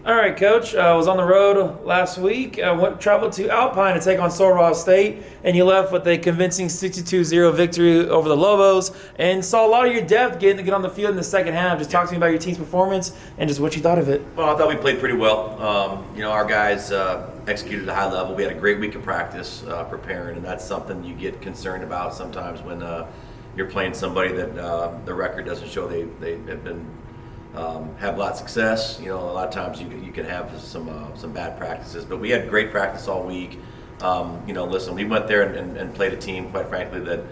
All right, Coach. I was on the road last week. I traveled to Alpine to take on Sul Ross State, and you left with a convincing 62-0 victory over the Lobos, and saw a lot of your depth getting to get on the field in the second half. Just talk to me about your team's performance and just what you thought of it. Well, I thought we played pretty well. Our guys executed at a high level. We had a great week of practice preparing, and that's something you get concerned about sometimes when you're playing somebody that the record doesn't show they have been have a lot of success. A lot of times you can have some bad practices, but we had great practice all week. Listen, we went there and played a team, quite frankly, that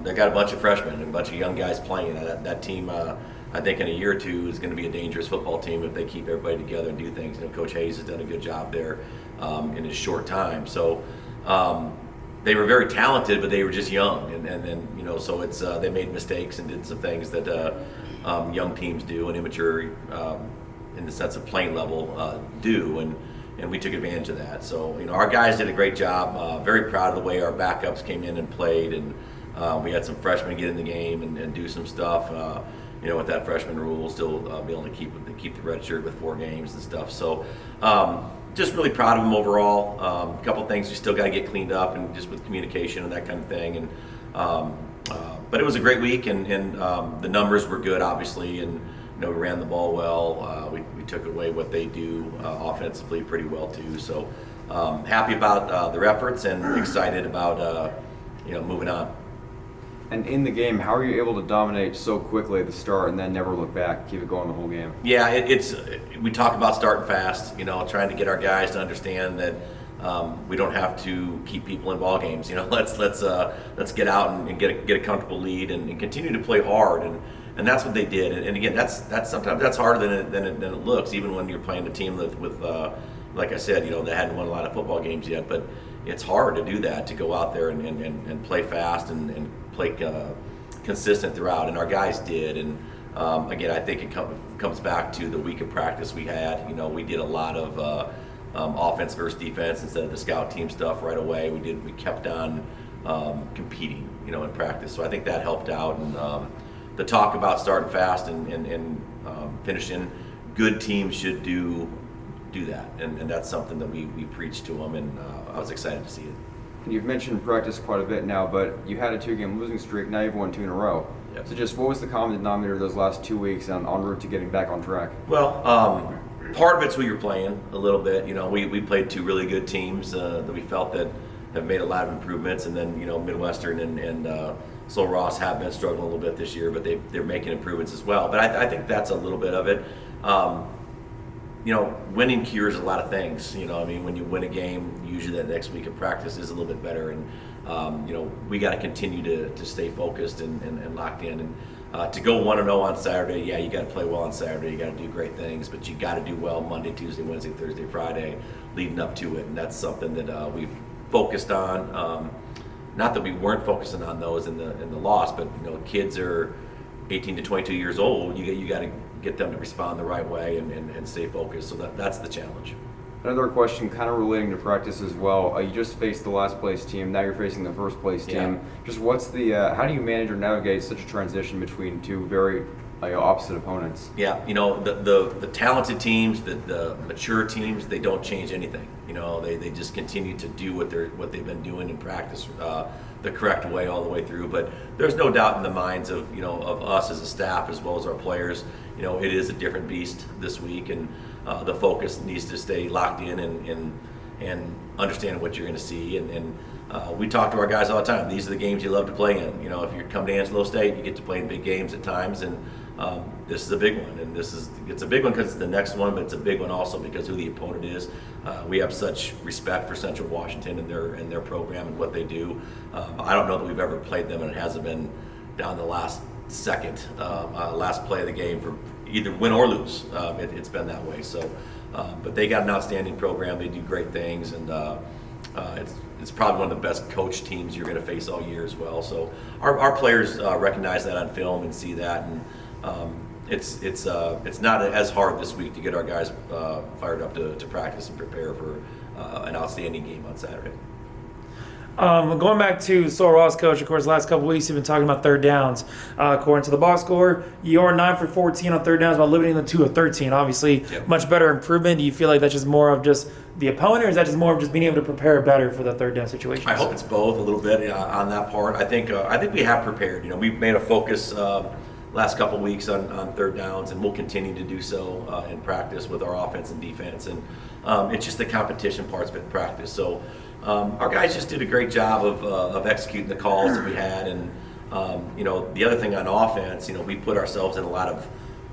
they got a bunch of freshmen and a bunch of young guys playing. That team, I think, in a year or two is going to be a dangerous football team if they keep everybody together and do things. Coach Hayes has done a good job there in his short time. So they were very talented, but they were just young, so it's they made mistakes and did some things that young teams do and immature in the sense of playing level do, and we took advantage of that. So our guys did a great job. Very proud of the way our backups came in and played, and we had some freshmen get in the game and do some stuff. With that freshman rule, still be able to keep the red shirt with 4 games and stuff. So just really proud of them overall. A couple things we still got to get cleaned up, and just with communication and that kind of thing. And but it was a great week, and the numbers were good, obviously, and we ran the ball well. We took away what they do offensively pretty well too. So happy about their efforts and excited about moving on. And in the game, how are you able to dominate so quickly at the start and then never look back, keep it going the whole game? Yeah, we talk about starting fast, trying to get our guys to understand that we don't have to keep people in ball games. Let's get out and get a comfortable lead and continue to play hard, and that's what they did. And again, that's sometimes that's harder than it looks, even when you're playing a team with like I said, they hadn't won a lot of football games yet, but it's hard to do that, to go out there and play fast and play consistent throughout, and our guys did. And again, I think it comes back to the week of practice we had. We did a lot of offense versus defense instead of the scout team stuff right away. We kept on competing, in practice. So I think that helped out. And the talk about starting fast and finishing, good teams should do that, and that's something that we preach to them, and I was excited to see it. You've mentioned practice quite a bit now, but you had a 2-game losing streak. Now you've won 2 in a row. Yep. So just what was the common denominator those last 2 weeks en route to getting back on track? Well, part of it's who you're playing a little bit. We played 2 really good teams that we felt that have made a lot of improvements, and then Midwestern and Sul Ross have been struggling a little bit this year, but they're making improvements as well. But I think that's a little bit of it. Winning cures a lot of things. When you win a game, usually that next week of practice is a little bit better. And, we got to continue to stay focused and locked in. And to go 1-0 on Saturday, yeah, you got to play well on Saturday. You got to do great things, but you got to do well Monday, Tuesday, Wednesday, Thursday, Friday, leading up to it. And that's something that we've focused on. Not that we weren't focusing on those in the loss, but kids are 18 to 22 years old. You got to get them to respond the right way and stay focused. So that's the challenge. Another question kind of relating to practice as well. You just faced the last place team. Now you're facing the first place team. Yeah. Just what's the how do you manage or navigate such a transition between 2 very opposite opponents? Yeah, the talented teams, the mature teams, they don't change anything. They just continue to do what they've been doing in practice the correct way all the way through. But there's no doubt in the minds of us as a staff as well as our players. It is a different beast this week, and the focus needs to stay locked in and understand what you're going to see. And we talk to our guys all the time. These are the games you love to play in. If you come to Angelo State, you get to play in big games at times, and this is a big one. And it's a big one because it's the next one, but it's a big one also because who the opponent is. We have such respect for Central Washington and their program and what they do. I don't know that we've ever played them and it hasn't been down the last second, last play of the game for either win or lose. It's been that way. So, but they got an outstanding program. They do great things, and it's probably one of the best coached teams you're going to face all year as well. So our players recognize that on film and see that, and it's not as hard this week to get our guys fired up to practice and prepare for an outstanding game on Saturday. Going back to Sul Ross, Coach, of course, the last couple weeks you've been talking about third downs. According to the box score, you're 9 for 14 on third downs while limiting them to a 13. Obviously, Yep. much better improvement. Do you feel like that's just more of just the opponent, or is that just more of just being able to prepare better for the third down situation? I hope it's both a little bit on that part. I think we have prepared. We've made a focus last couple weeks on third downs, and we'll continue to do so in practice with our offense and defense. And it's just the competition parts of it in practice. So our guys just did a great job of executing the calls that we had. And the other thing on offense, we put ourselves in a lot of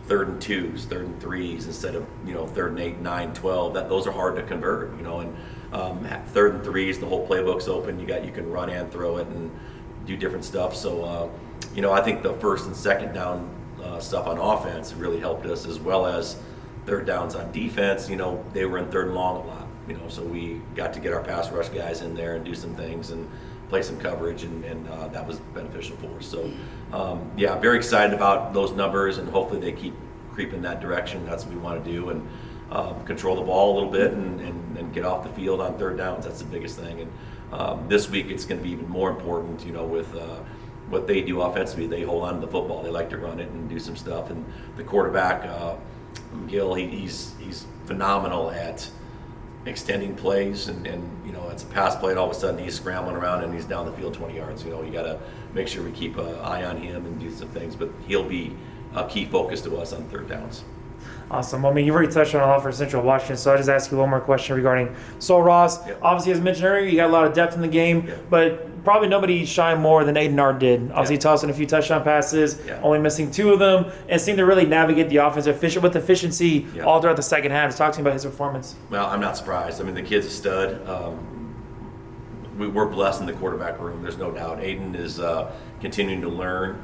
3rd and 2s, 3rd and 3s instead of 3rd and 8, 9, 12. Those are hard to convert. And 3rd and 3s, the whole playbook's open. You can run and throw it and do different stuff. So I think the 1st and 2nd down stuff on offense really helped us, as well as third downs on defense. They were in 3rd and long a lot. So we got to get our pass rush guys in there and do some things and play some coverage, and that was beneficial for us. So, very excited about those numbers, and hopefully they keep creeping that direction. That's what we want to do, and control the ball a little bit and get off the field on third downs. That's the biggest thing. And this week it's going to be even more important, with what they do offensively. They hold on to the football. They like to run it and do some stuff. And the quarterback, Gill, he's phenomenal at extending plays, and it's a pass play, and all of a sudden he's scrambling around and he's down the field 20 yards. You got to make sure we keep an eye on him and do some things, but he'll be a key focus to us on third downs. Awesome. Well, you've already touched on a lot for Central Washington, so I'll just ask you one more question regarding Sul Ross. Yep. Obviously, as mentioned earlier, you got a lot of depth in the game, Yep. but probably nobody shined more than Aiden Ard did. Obviously, Yep. tossing a few touchdown passes, Yep. only missing 2 of them, and seemed to really navigate the offense with efficiency Yep. all throughout the second half. Just talk to me about his performance. Well, I'm not surprised. The kid's a stud. We're blessed in the quarterback room. There's no doubt. Aiden is continuing to learn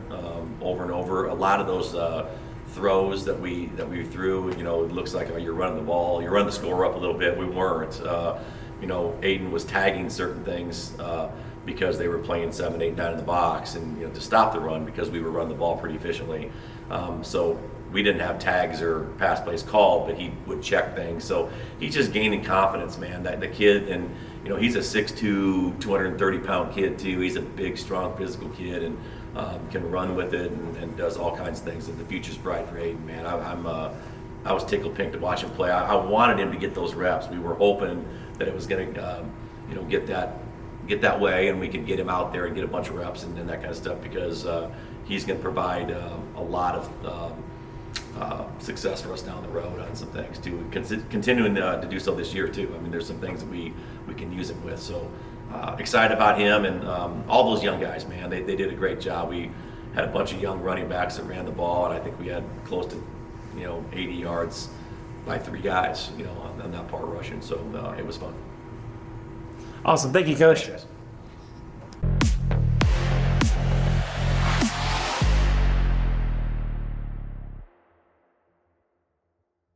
over and over. A lot of those throws that we threw, it looks like you're running the ball, you're running the score up a little bit. We weren't. Aiden was tagging certain things because they were playing 7, 8, 9 in the box, and to stop the run because we were running the ball pretty efficiently. So we didn't have tags or pass plays called, but he would check things. So he's just gaining confidence, man. That the kid, and he's a 6'2", 230-pound kid too. He's a big, strong, physical kid, and can run with it and does all kinds of things. And the future's bright for Aiden, man. I was tickled pink to watch him play. I wanted him to get those reps. We were hoping that it was going to, get that way, and we could get him out there and get a bunch of reps and that kind of stuff, because he's going to provide a lot of success for us down the road on some things too. Continuing to do so this year too. There's some things that we can use him with. So excited about him and all those young guys, man. They did a great job. We had a bunch of young running backs that ran the ball, and I think we had close to 80 yards by 3 guys on that part rushing. So it was fun. Awesome. Thank you, Coach. Thanks, guys.